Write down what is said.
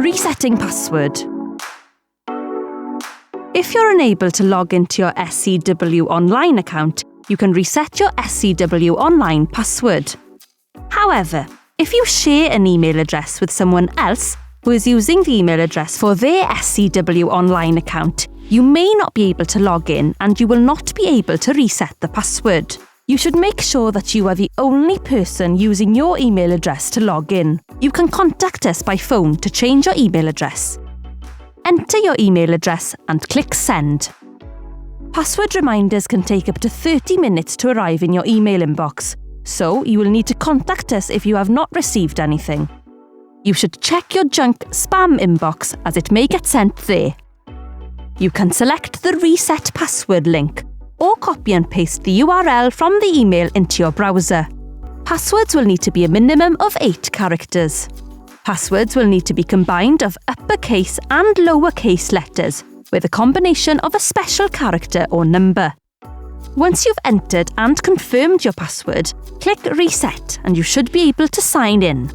Resetting password. If you're unable to log into your SCW Online account, you can reset your SCW Online password. However, if you share an email address with someone else who is using the email address for their SCW Online account, you may not be able to log in and you will not be able to reset the password. You should make sure that you are the only person using your email address to log in. You can contact us by phone to change your email address. Enter your email address and click Send. Password reminders can take up to 30 minutes to arrive in your email inbox, so you will need to contact us if you have not received anything. You should check your junk spam inbox as it may get sent there. You can select the Reset Password link or copy and paste the URL from the email into your browser. Passwords will need to be a minimum of 8 characters. Passwords will need to be combined of uppercase and lowercase letters with a combination of a special character or number. Once you've entered and confirmed your password, click Reset and you should be able to sign in.